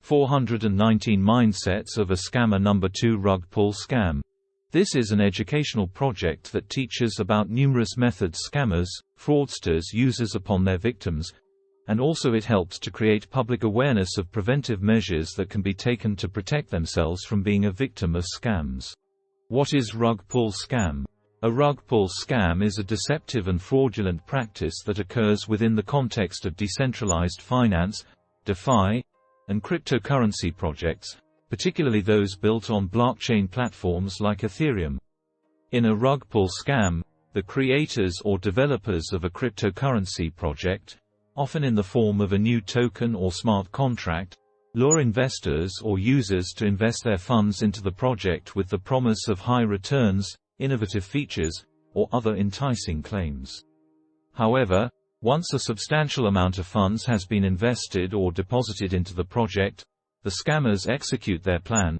419 Mindsets of a Scammer. Number 2, Rug Pull Scam. This is an educational project that teaches about numerous methods scammers, fraudsters uses upon their victims, and also it helps to create public awareness of preventive measures that can be taken to protect themselves from being a victim of scams. What is rug pull scam? A rug pull scam is a deceptive and fraudulent practice that occurs within the context of decentralized finance, DeFi, and cryptocurrency projects, particularly those built on blockchain platforms like Ethereum. In a rug pull scam, the creators or developers of a cryptocurrency project, often in the form of a new token or smart contract, lure investors or users to invest their funds into the project with the promise of high returns, innovative features, or other enticing claims. However, once a substantial amount of funds has been invested or deposited into the project, the scammers execute their plan.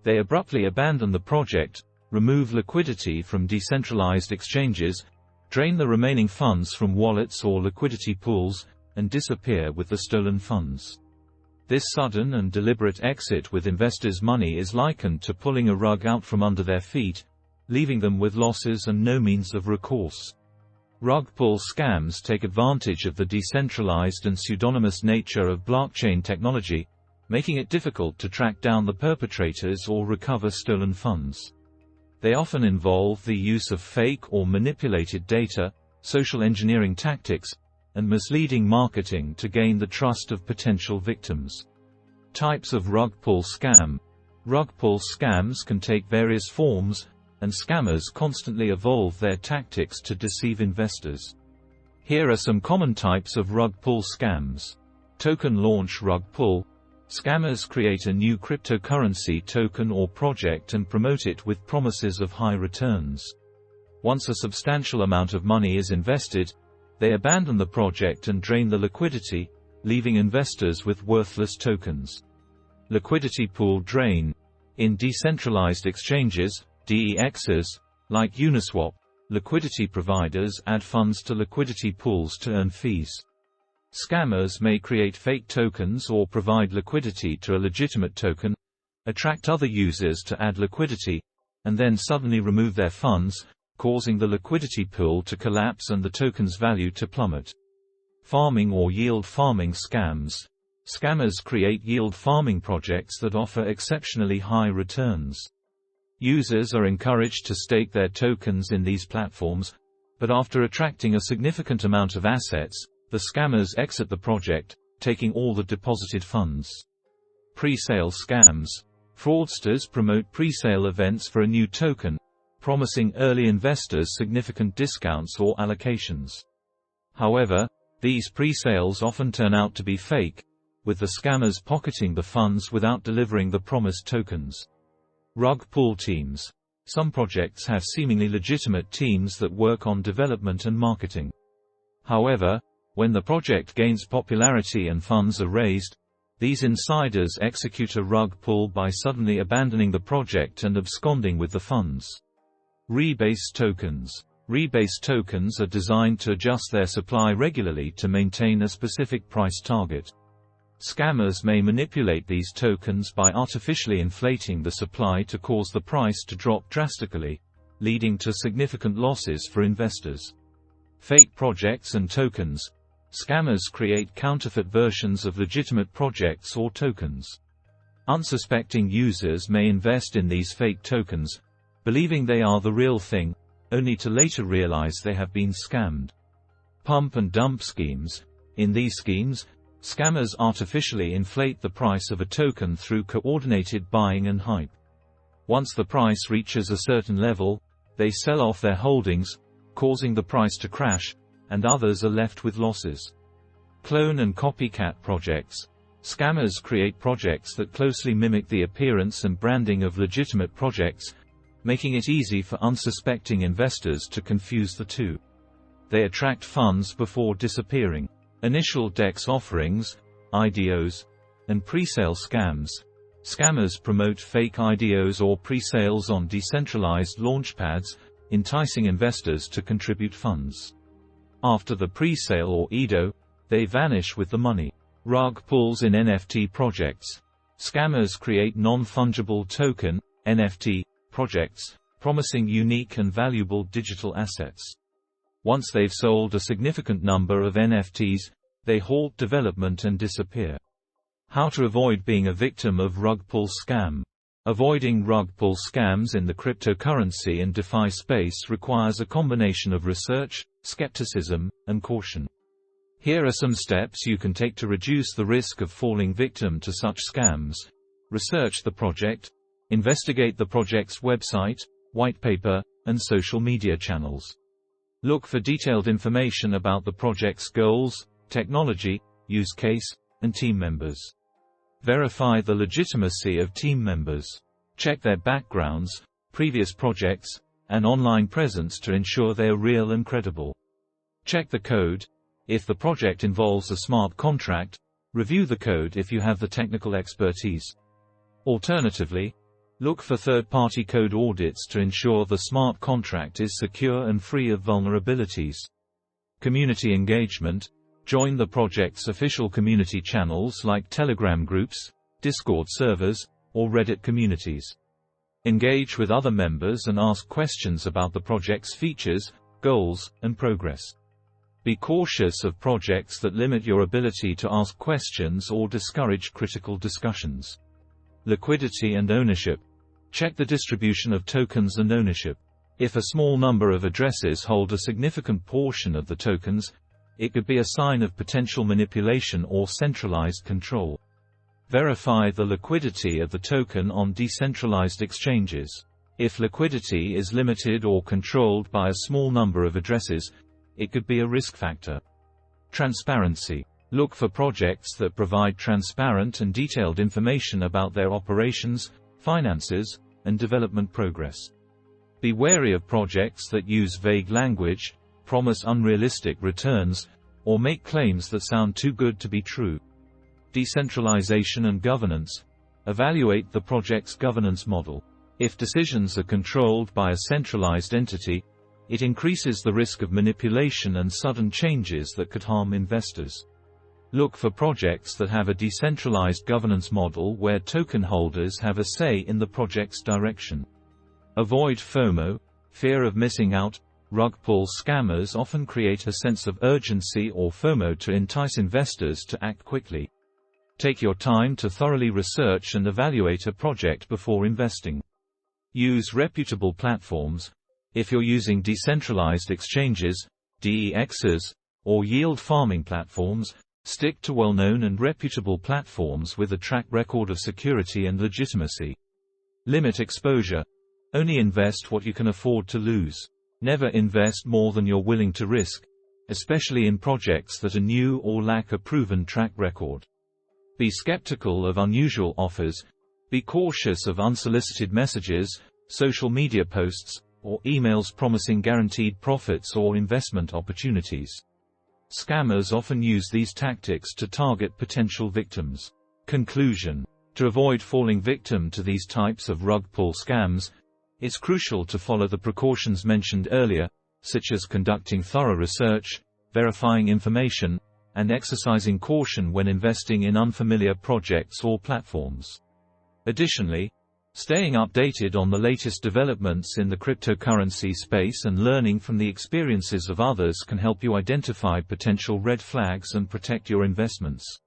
They abruptly abandon the project, remove liquidity from decentralized exchanges, drain the remaining funds from wallets or liquidity pools, and disappear with the stolen funds. This sudden and deliberate exit with investors' money is likened to pulling a rug out from under their feet, leaving them with losses and no means of recourse. Rug pull scams take advantage of the decentralized and pseudonymous nature of blockchain technology, making it difficult to track down the perpetrators or recover stolen funds. They often involve the use of fake or manipulated data, social engineering tactics, and misleading marketing to gain the trust of potential victims. Types of rug pull scam. Rug pull scams can take various forms, and scammers constantly evolve their tactics to deceive investors. Here are some common types of rug pull scams. Token launch rug pull. Scammers create a new cryptocurrency token or project and promote it with promises of high returns. Once a substantial amount of money is invested, they abandon the project and drain the liquidity, leaving investors with worthless tokens. Liquidity pool drain. In decentralized exchanges, DEXs, like Uniswap, liquidity providers add funds to liquidity pools to earn fees. Scammers may create fake tokens or provide liquidity to a legitimate token, attract other users to add liquidity, and then suddenly remove their funds, causing the liquidity pool to collapse and the token's value to plummet. Farming or yield farming scams. Scammers create yield farming projects that offer exceptionally high returns. Users are encouraged to stake their tokens in these platforms, but after attracting a significant amount of assets, the scammers exit the project, taking all the deposited funds. Pre-sale scams. Fraudsters promote pre-sale events for a new token, promising early investors significant discounts or allocations. However, these pre-sales often turn out to be fake, with the scammers pocketing the funds without delivering the promised tokens. Rug pull teams. Some projects have seemingly legitimate teams that work on development and marketing. However, when the project gains popularity and funds are raised, these insiders execute a rug pull by suddenly abandoning the project and absconding with the funds. Rebase tokens. Rebase tokens are designed to adjust their supply regularly to maintain a specific price target. Scammers may manipulate these tokens by artificially inflating the supply to cause the price to drop drastically, leading to significant losses for investors. Fake projects and tokens. Scammers create counterfeit versions of legitimate projects or tokens. Unsuspecting users may invest in these fake tokens, believing they are the real thing, only to later realize they have been scammed. Pump and dump schemes. In these schemes, scammers artificially inflate the price of a token through coordinated buying and hype. Once the price reaches a certain level, they sell off their holdings, causing the price to crash, and others are left with losses. Clone and copycat projects. Scammers create projects that closely mimic the appearance and branding of legitimate projects, making it easy for unsuspecting investors to confuse the two. They attract funds before disappearing. Initial DEX offerings, IDOs, and pre-sale scams. Scammers promote fake IDOs or pre-sales on decentralized launchpads, enticing investors to contribute funds. After the pre-sale or IDO, they vanish with the money. Rug pulls in NFT projects. Scammers create non-fungible token (NFT) projects, promising unique and valuable digital assets. Once they've sold a significant number of NFTs, they halt development and disappear. How to avoid being a victim of rug pull scam. Avoiding rug pull scams in the cryptocurrency and DeFi space requires a combination of research, skepticism, and caution. Here are some steps you can take to reduce the risk of falling victim to such scams. Research the project. Investigate the project's website, white paper, and social media channels. Look for detailed information about the project's goals, technology, use case, and team members. Verify the legitimacy of team members. Check their backgrounds, previous projects, and online presence to ensure they are real and credible. Check the code. If the project involves a smart contract, review the code if you have the technical expertise. Alternatively, look for third-party code audits to ensure the smart contract is secure and free of vulnerabilities. Community engagement. Join the project's official community channels like Telegram groups, Discord servers, or Reddit communities. Engage with other members and ask questions about the project's features, goals, and progress. Be cautious of projects that limit your ability to ask questions or discourage critical discussions. Liquidity and ownership. Check the distribution of tokens and ownership. If a small number of addresses hold a significant portion of the tokens, it could be a sign of potential manipulation or centralized control. Verify the liquidity of the token on decentralized exchanges. If liquidity is limited or controlled by a small number of addresses, it could be a risk factor. Transparency. Look for projects that provide transparent and detailed information about their operations, finances, and development progress. Be wary of projects that use vague language, promise unrealistic returns, or make claims that sound too good to be true. Decentralization and governance. Evaluate the project's governance model. If decisions are controlled by a centralized entity, it increases the risk of manipulation and sudden changes that could harm investors. Look for projects that have a decentralized governance model where token holders have a say in the project's direction. Avoid FOMO, fear of missing out. Rug pull scammers often create a sense of urgency or FOMO to entice investors to act quickly. Take your time to thoroughly research and evaluate a project before investing. Use reputable platforms. If you're using decentralized exchanges, DEXs, or yield farming platforms, stick to well-known and reputable platforms with a track record of security and legitimacy. Limit exposure. Only invest what you can afford to lose. Never invest more than you're willing to risk, especially in projects that are new or lack a proven track record. Be skeptical of unusual offers. Be cautious of unsolicited messages, social media posts, or emails promising guaranteed profits or investment opportunities. Scammers often use these tactics to target potential victims. Conclusion. To avoid falling victim to these types of rug pull scams, it's crucial to follow the precautions mentioned earlier, such as conducting thorough research, verifying information, and exercising caution when investing in unfamiliar projects or platforms. Additionally, staying updated on the latest developments in the cryptocurrency space and learning from the experiences of others can help you identify potential red flags and protect your investments.